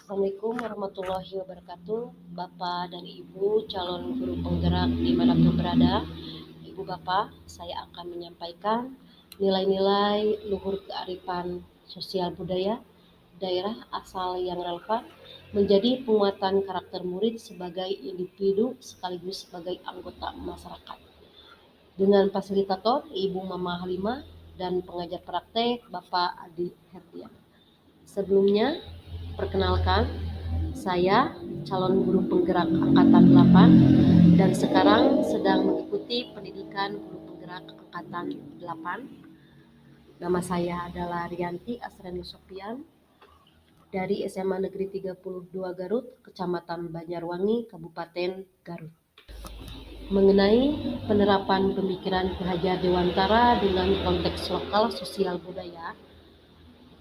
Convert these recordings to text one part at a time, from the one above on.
Assalamualaikum warahmatullahi wabarakatuh. Bapak dan Ibu calon guru penggerak dimanapun berada. Ibu Bapak, saya akan menyampaikan nilai-nilai luhur kearifan sosial budaya daerah asal yang relevan menjadi penguatan karakter murid sebagai individu sekaligus sebagai anggota masyarakat. Dengan fasilitator Ibu Mama Halimah dan pengajar praktek Bapak Adi Herdian. Sebelumnya, perkenalkan, saya calon guru penggerak angkatan 8 dan sekarang sedang mengikuti pendidikan guru penggerak angkatan 8. Nama saya adalah Rianti Asrani Sofian dari SMA Negeri 32 Garut, Kecamatan Banjarwangi, Kabupaten Garut. Mengenai penerapan pemikiran Ki Hajar Dewantara dengan konteks lokal sosial budaya,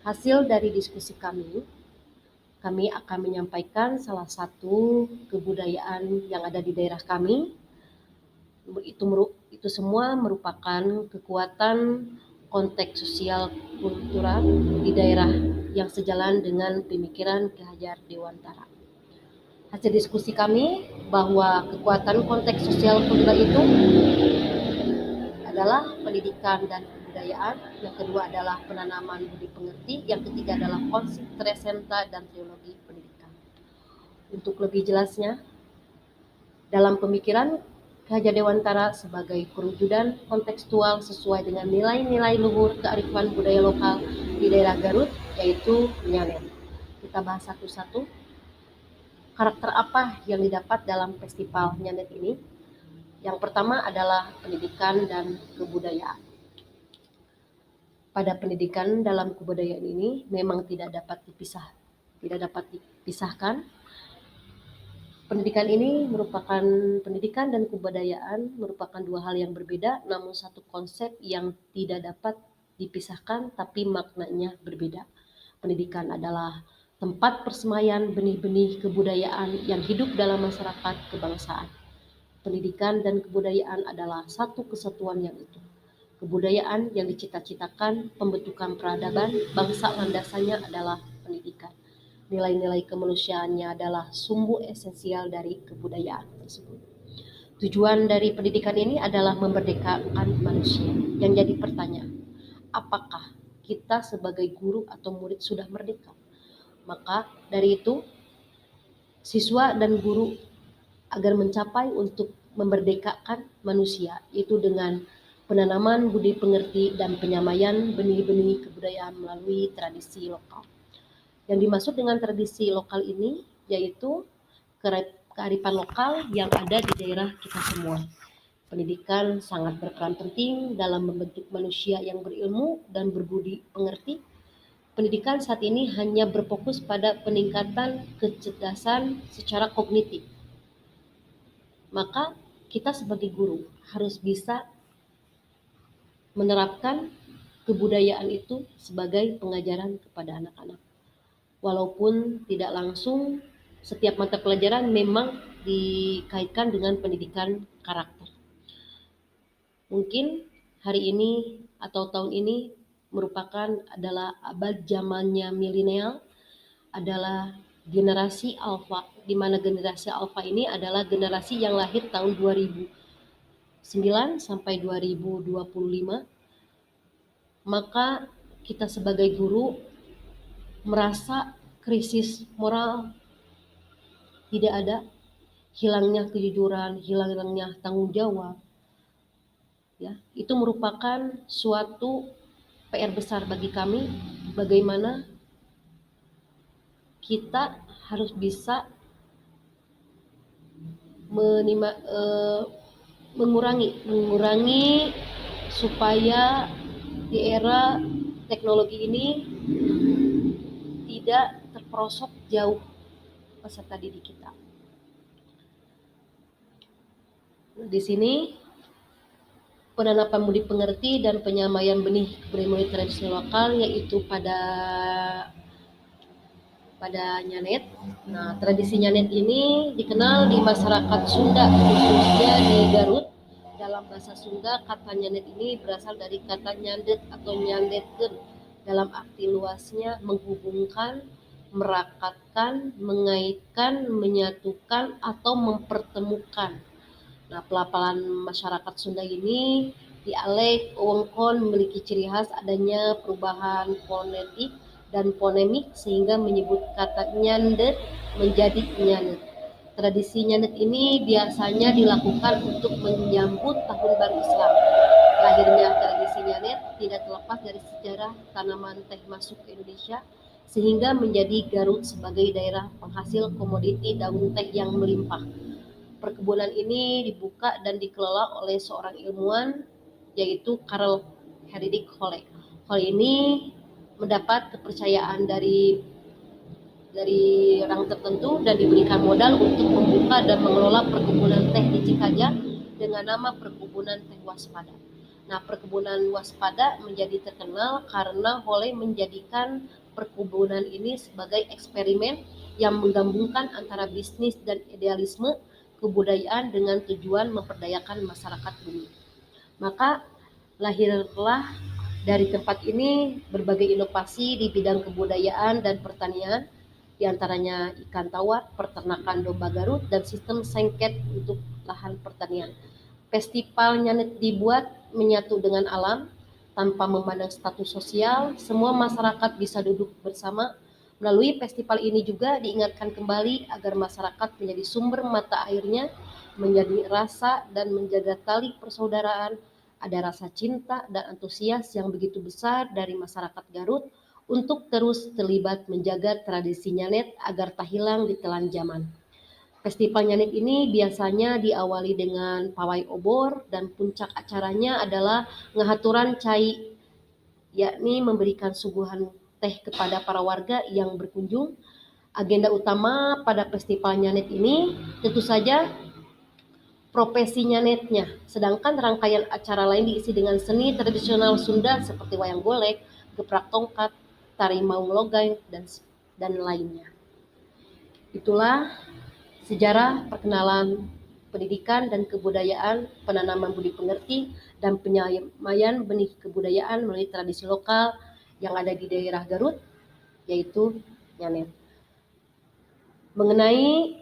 hasil dari diskusi kami akan menyampaikan salah satu kebudayaan yang ada di daerah kami. Itu semua merupakan kekuatan konteks sosial kultural di daerah yang sejalan dengan pemikiran Ki Hajar Dewantara. Hasil diskusi kami bahwa kekuatan konteks sosial kultural itu adalah pendidikan dan kebudayaan, yang kedua adalah penanaman budi pengerti, yang ketiga adalah konsep tresenta dan teologi pendidikan. Untuk lebih jelasnya, dalam pemikiran Ki Hajar Dewantara sebagai perwujudan kontekstual sesuai dengan nilai-nilai luhur kearifan budaya lokal di daerah Garut, yaitu Nyanet. Kita bahas satu-satu. Karakter apa yang didapat dalam festival Nyanet ini? Yang pertama adalah pendidikan dan kebudayaan. Pada pendidikan dalam kebudayaan ini memang tidak dapat dipisahkan. Pendidikan ini merupakan pendidikan dan kebudayaan merupakan dua hal yang berbeda, namun satu konsep yang tidak dapat dipisahkan tapi maknanya berbeda. Pendidikan adalah tempat persemaian benih-benih kebudayaan yang hidup dalam masyarakat kebangsaan. Pendidikan dan kebudayaan adalah satu kesatuan yang utuh. Kebudayaan yang dicita-citakan pembentukan peradaban bangsa landasannya adalah pendidikan. Nilai-nilai kemanusiaannya adalah sumber esensial dari kebudayaan tersebut. Tujuan dari pendidikan ini adalah memerdekakan manusia. Yang jadi pertanyaan, apakah kita sebagai guru atau murid sudah merdeka? Maka dari itu, siswa dan guru agar mencapai untuk memerdekakan manusia, itu dengan penanaman budi pengerti dan penyamaian benih-benih kebudayaan melalui tradisi lokal. Yang dimaksud dengan tradisi lokal ini yaitu kearifan lokal yang ada di daerah kita semua. Pendidikan sangat berperan penting dalam membentuk manusia yang berilmu dan berbudi pengerti. Pendidikan saat ini hanya berfokus pada peningkatan kecerdasan secara kognitif. Maka kita sebagai guru harus bisa menerapkan kebudayaan itu sebagai pengajaran kepada anak-anak. Walaupun tidak langsung, setiap mata pelajaran memang dikaitkan dengan pendidikan karakter. Mungkin hari ini atau tahun ini merupakan adalah abad zamannya milenial, adalah generasi alfa, di mana generasi alfa ini adalah generasi yang lahir tahun 2009 sampai 2025. Maka kita sebagai guru merasa krisis moral tidak ada, hilangnya kejujuran, hilangnya tanggung jawab. Ya, itu merupakan suatu PR besar bagi kami, bagaimana kita harus bisa mengurangi supaya di era teknologi ini tidak terperosok jauh peserta didik kita. Di sini penanaman budi pengerti dan penyamaian benih kebudayaan tradisi lokal, yaitu pada Nyanet. Nah, tradisi Nyanet ini dikenal di masyarakat Sunda, khususnya di Garut. Dalam bahasa Sunda, kata Nyanet ini berasal dari kata nyandet atau nyandetkeun, dalam arti luasnya menghubungkan, merakatkan, mengaitkan, menyatukan, atau mempertemukan. Nah, pelafalan masyarakat Sunda ini dialek wewengkon memiliki ciri khas adanya perubahan fonetik dan fonemik sehingga menyebut kata nyandet menjadi nyanet. Tradisi nyanet ini biasanya dilakukan untuk menyambut Tahun Baru Islam. Lahirnya tradisi nyanet tidak terlepas dari sejarah tanaman teh masuk ke Indonesia sehingga menjadi Garut sebagai daerah penghasil komoditi daun teh yang melimpah. Perkebunan ini dibuka dan dikelola oleh seorang ilmuwan yaitu Karl Heinrich Holle. Holle ini mendapat kepercayaan dari orang tertentu dan diberikan modal untuk membuka dan mengelola perkebunan teh di Cikajang dengan nama Perkebunan Teh Waspada. Nah, Perkebunan Waspada menjadi terkenal karena Holle menjadikan perkebunan ini sebagai eksperimen yang menggabungkan antara bisnis dan idealisme kebudayaan dengan tujuan memperdayakan masyarakat bumi. Maka lahirlah dari tempat ini berbagai inovasi di bidang kebudayaan dan pertanian, diantaranya ikan tawar, peternakan domba Garut, dan sistem sengket untuk lahan pertanian. Festival Nyanet dibuat menyatu dengan alam, tanpa memandang status sosial, semua masyarakat bisa duduk bersama. Melalui festival ini juga diingatkan kembali agar masyarakat menjadi sumber mata airnya, menjadi rasa dan menjaga tali persaudaraan, ada rasa cinta dan antusias yang begitu besar dari masyarakat Garut untuk terus terlibat menjaga tradisi Nyanet agar tak hilang di telan zaman. Festival Nyanet ini biasanya diawali dengan pawai obor dan puncak acaranya adalah ngahaturan cai, yakni memberikan suguhan teh kepada para warga yang berkunjung. Agenda utama pada festival Nyanet ini tentu saja profesi Nyanetnya, sedangkan rangkaian acara lain diisi dengan seni tradisional Sunda seperti wayang golek, geprak tongkat, tari maung logai, dan lainnya. Itulah sejarah perkenalan pendidikan dan kebudayaan, penanaman budi pengerti, dan penyamaian benih kebudayaan melalui tradisi lokal yang ada di daerah Garut, yaitu Nyanet. Mengenai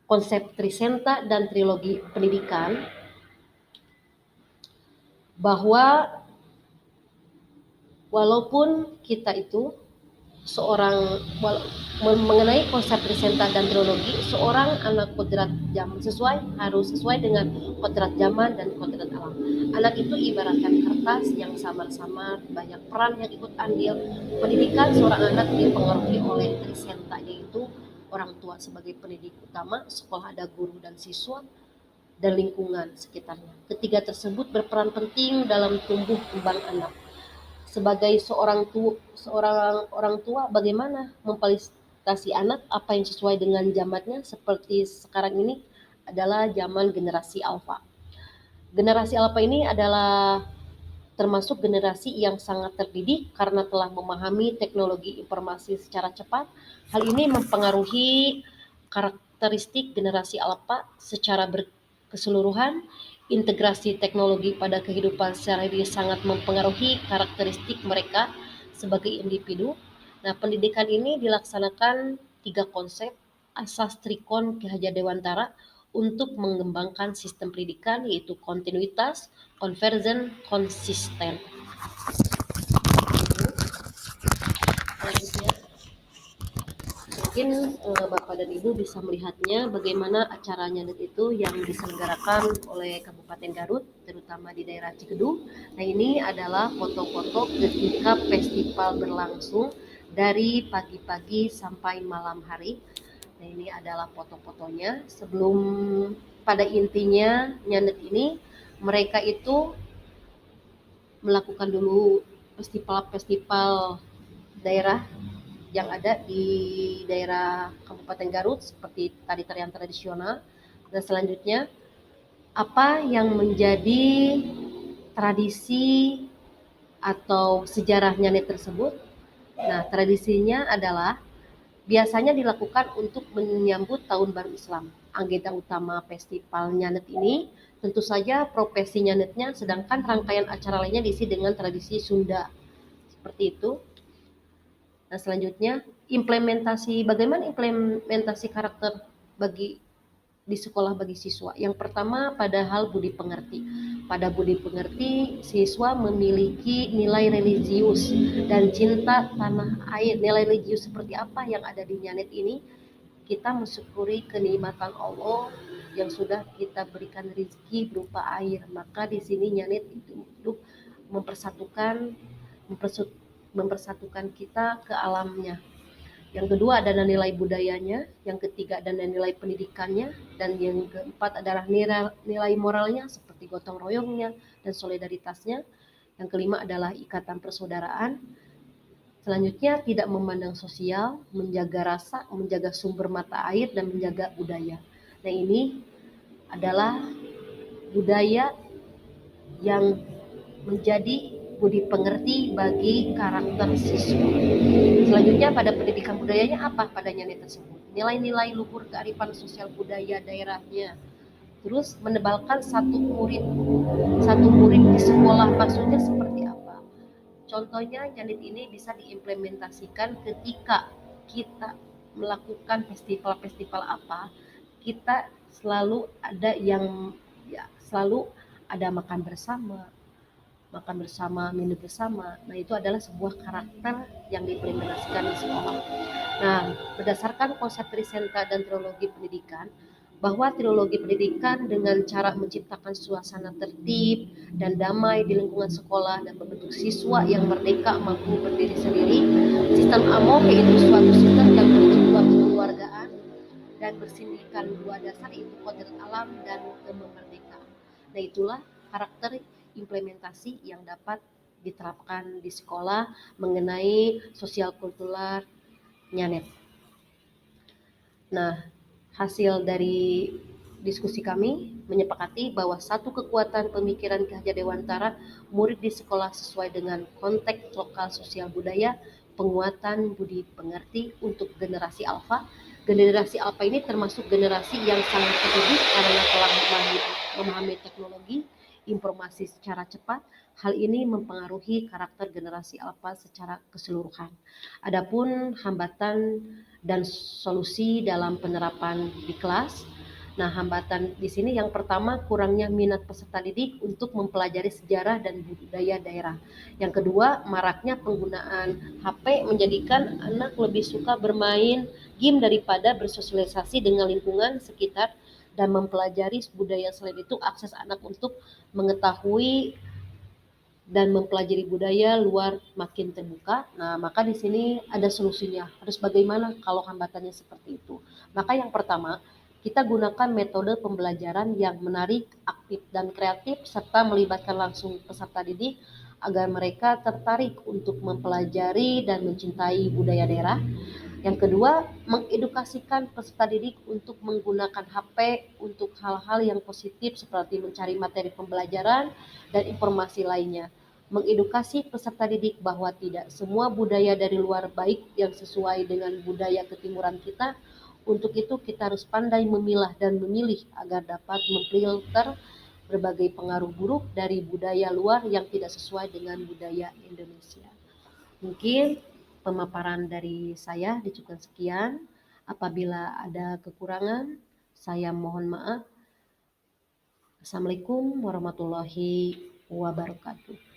konsep Trisenta dan trilogi pendidikan, bahwa walaupun kita itu mengenai konsep Trisenta dan trilogi, seorang anak kodrat zaman harus sesuai dengan kodrat zaman dan kodrat alam. Anak itu ibaratkan kertas yang samar-samar, banyak peran yang ikut andil. Pendidikan seorang anak dipengaruhi oleh Trisenta, yaitu orang tua sebagai pendidik utama, sekolah ada guru dan siswa, dan lingkungan sekitarnya. Ketiga tersebut berperan penting dalam tumbuh kembang anak. Sebagai seorang orang tua, bagaimana memfasilitasi anak apa yang sesuai dengan zamannya, seperti sekarang ini adalah zaman generasi alfa. Generasi alfa ini adalah termasuk generasi yang sangat terdidik karena telah memahami teknologi informasi secara cepat. Hal ini mempengaruhi karakteristik generasi alfa secara keseluruhan. Integrasi teknologi pada kehidupan sehari-hari sangat mempengaruhi karakteristik mereka sebagai individu. Nah, pendidikan ini dilaksanakan 3 konsep asas Trikon Ki Hajar Dewantara untuk mengembangkan sistem pendidikan, yaitu kontinuitas, konvergen, konsisten. Selanjutnya, mungkin Bapak dan Ibu bisa melihatnya bagaimana acara Nyadet itu yang diselenggarakan oleh Kabupaten Garut, terutama di daerah Cikedu. Nah, ini adalah foto-foto ketika festival berlangsung dari pagi-pagi sampai malam hari. Nah, ini adalah foto-fotonya. Sebelum, pada intinya Nyadet ini, mereka itu melakukan dulu festival-festival daerah yang ada di daerah Kabupaten Garut, seperti tadi tarian tradisional. Dan selanjutnya, apa yang menjadi tradisi atau sejarah Nyanet tersebut? Nah, tradisinya adalah biasanya dilakukan untuk menyambut Tahun Baru Islam. Agenda utama festival Nyanet ini tentu saja profesi Nyanetnya, sedangkan rangkaian acara lainnya diisi dengan tradisi Sunda. Seperti itu. Nah, selanjutnya bagaimana implementasi karakter bagi di sekolah bagi siswa. Yang pertama, pada hal budi pengerti. Pada budi pengerti, siswa memiliki nilai religius dan cinta tanah air. Nilai religius seperti apa yang ada di Nyanet ini? Kita mensyukuri kenikmatan Allah yang sudah kita berikan rezeki berupa air. Maka di sini Nyanet itu hidup mempersatukan mempersatukan kita ke alamnya. Yang kedua adalah nilai budayanya, yang ketiga adalah nilai pendidikannya, dan yang keempat adalah nilai moralnya seperti gotong royongnya dan solidaritasnya. Yang kelima adalah ikatan persaudaraan. Selanjutnya tidak memandang sosial, menjaga rasa, menjaga sumber mata air, dan menjaga budaya. Nah, ini adalah budaya yang menjadi budi pengerti bagi karakter siswa. Selanjutnya pada pendidikan budayanya apa pada nilai tersebut? Nilai-nilai luhur kearifan sosial budaya daerahnya. Terus menebalkan satu murid di sekolah, maksudnya seperti apa? Contohnya Nyanit ini bisa diimplementasikan ketika kita melakukan festival-festival apa, kita selalu ada yang selalu ada makan bersama, minum bersama. Nah, itu adalah sebuah karakter yang diimplementasikan di sekolah. Nah, berdasarkan konsep Trisenta dan teologi pendidikan, bahwa teologi pendidikan dengan cara menciptakan suasana tertib dan damai di lingkungan sekolah dan membentuk siswa yang merdeka mampu berdiri sendiri. Sistem AMO yaitu suatu sistem yang bertujuan kekeluargaan dan bersindikan dua dasar yaitu kodrat alam dan kemerdekaan. Nah, itulah karakter implementasi yang dapat diterapkan di sekolah mengenai sosial kultural Nyanet. Nah, hasil dari diskusi kami menyepakati bahwa satu kekuatan pemikiran Ki Hajar Dewantara, murid di sekolah sesuai dengan konteks lokal sosial budaya, penguatan budi pengerti untuk generasi alfa. Generasi alfa ini termasuk generasi yang sangat terdidik karena telah memahami teknologi, informasi secara cepat. Hal ini mempengaruhi karakter generasi alfa secara keseluruhan. Adapun hambatan dan solusi dalam penerapan di kelas. Nah, hambatan di sini yang pertama kurangnya minat peserta didik untuk mempelajari sejarah dan budaya daerah. Yang kedua, maraknya penggunaan HP menjadikan anak lebih suka bermain game daripada bersosialisasi dengan lingkungan sekitar dan mempelajari budaya. Selain itu, akses anak untuk mengetahui dan mempelajari budaya luar makin terbuka. Nah, maka di sini ada solusinya. Harus bagaimana kalau hambatannya seperti itu? Maka yang pertama, kita gunakan metode pembelajaran yang menarik, aktif, dan kreatif, serta melibatkan langsung peserta didik agar mereka tertarik untuk mempelajari dan mencintai budaya daerah. Yang kedua, mengedukasikan peserta didik untuk menggunakan HP untuk hal-hal yang positif seperti mencari materi pembelajaran dan informasi lainnya. Mengedukasi peserta didik bahwa tidak semua budaya dari luar baik yang sesuai dengan budaya ketimuran kita. Untuk itu kita harus pandai memilah dan memilih agar dapat memfilter berbagai pengaruh buruk dari budaya luar yang tidak sesuai dengan budaya Indonesia. Mungkin pemaparan dari saya dicukupkan sekian. Apabila ada kekurangan, saya mohon maaf. Assalamualaikum warahmatullahi wabarakatuh.